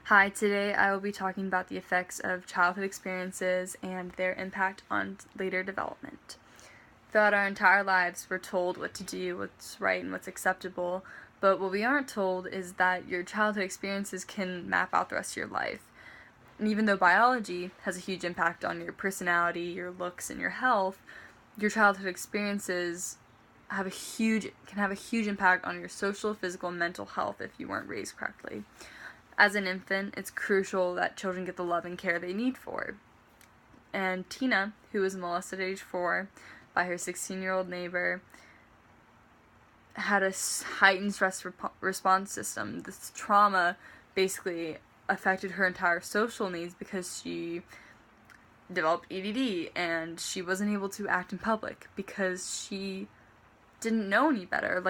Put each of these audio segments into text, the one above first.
Hi, today I will be talking about the effects of childhood experiences and their impact on later development. Throughout our entire lives, we're told what to do, what's right, and what's acceptable, but what we aren't told is that your childhood experiences can map out the rest of your life. And even though biology has a huge impact on your personality, your looks, and your health, your childhood experiences can have a huge impact on your social, physical, and mental health if you weren't raised correctly. As an infant, it's crucial that children get the love and care they need for. And Tina, who was molested at age 4 by her 16-year-old neighbor, had a heightened stress response system. This trauma basically affected her entire social needs because she developed ADD and she wasn't able to act in public because she didn't know any better.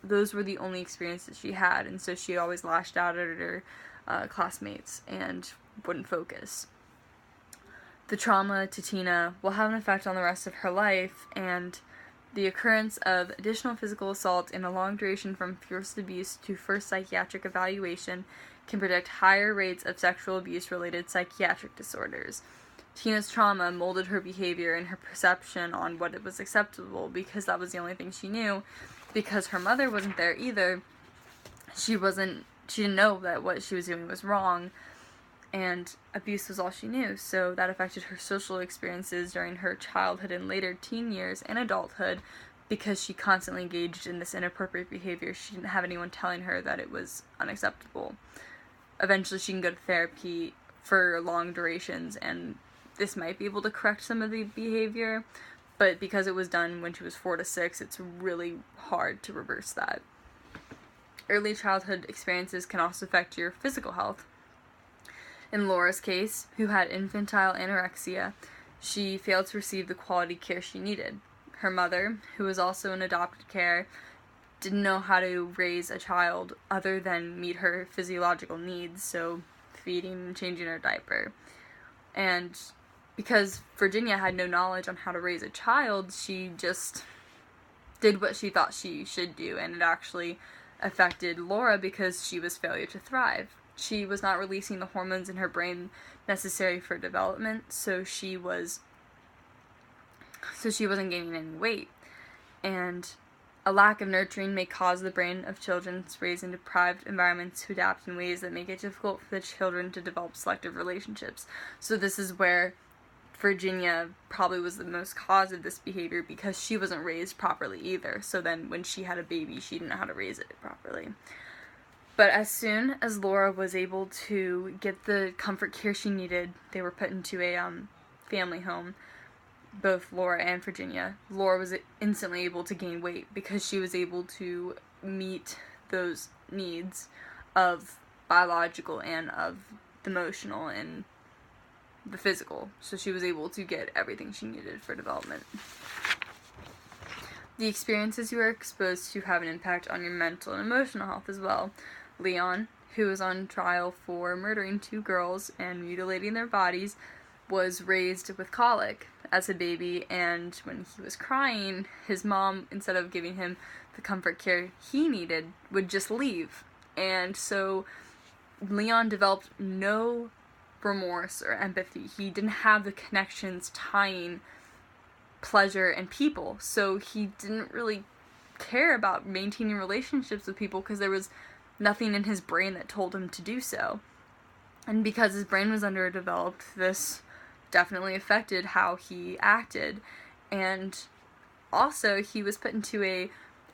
Those were the only experiences she had, and so she always lashed out at her classmates and wouldn't focus. The trauma to Tina will have an effect on the rest of her life, and the occurrence of additional physical assault in a long duration from first abuse to first psychiatric evaluation can predict higher rates of sexual abuse-related psychiatric disorders. Tina's trauma molded her behavior and her perception on what it was acceptable because that was the only thing she knew. Because her mother wasn't there either, she didn't know that what she was doing was wrong, and abuse was all she knew, so that affected her social experiences during her childhood and later teen years and adulthood because she constantly engaged in this inappropriate behavior. She didn't have anyone telling her that it was unacceptable. Eventually she can go to therapy for long durations, and this might be able to correct some of the behavior, but because it was done when she was 4 to 6, it's really hard to reverse that. Early childhood experiences can also affect your physical health. In Laura's case, who had infantile anorexia, she failed to receive the quality care she needed. Her mother, who was also in adopted care, didn't know how to raise a child other than meet her physiological needs, so feeding and changing her diaper. And because Virginia had no knowledge on how to raise a child, she just did what she thought she should do, and it actually affected Laura because she was failure to thrive. She was not releasing the hormones in her brain necessary for development, so she wasn't gaining any weight. And a lack of nurturing may cause the brain of children raised in deprived environments to adapt in ways that make it difficult for the children to develop selective relationships. So this is where Virginia probably was the most cause of this behavior because she wasn't raised properly either. So then when she had a baby, she didn't know how to raise it properly. But as soon as Laura was able to get the comfort care she needed, they were put into a family home, both Laura and Virginia. Laura was instantly able to gain weight because she was able to meet those needs of biological and of the emotional and the physical. So she was able to get everything she needed for development. The experiences you are exposed to have an impact on your mental and emotional health as well. Leon, who was on trial for murdering 2 girls and mutilating their bodies, was raised with colic as a baby, and when he was crying, his mom, instead of giving him the comfort care he needed, would just leave. And so Leon developed no remorse or empathy. He didn't have the connections tying pleasure and people, so he didn't really care about maintaining relationships with people because there was nothing in his brain that told him to do so. And because his brain was underdeveloped, this definitely affected how he acted. And also, he was put into a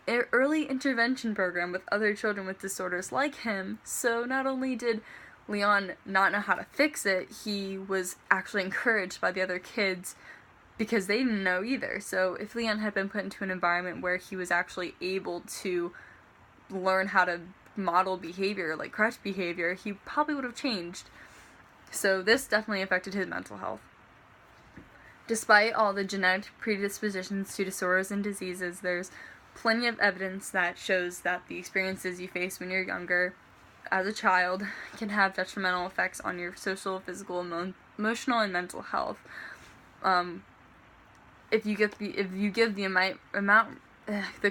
early intervention program with other children with disorders like him, so not only did Leon not know how to fix it, he was actually encouraged by the other kids because they didn't know either. So if Leon had been put into an environment where he was actually able to learn how to model behavior, like correct behavior, he probably would have changed. So this definitely affected his mental health. Despite all the genetic predispositions to disorders and diseases, there's plenty of evidence that shows that the experiences you face when you're younger, as a child, can have detrimental effects on your social, physical, emotional, and mental health. If you give the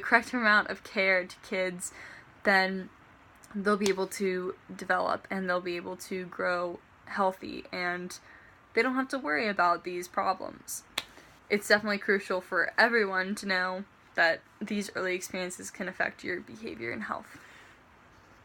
correct amount of care to kids, then they'll be able to develop and they'll be able to grow healthy, and they don't have to worry about these problems. It's definitely crucial for everyone to know that these early experiences can affect your behavior and health.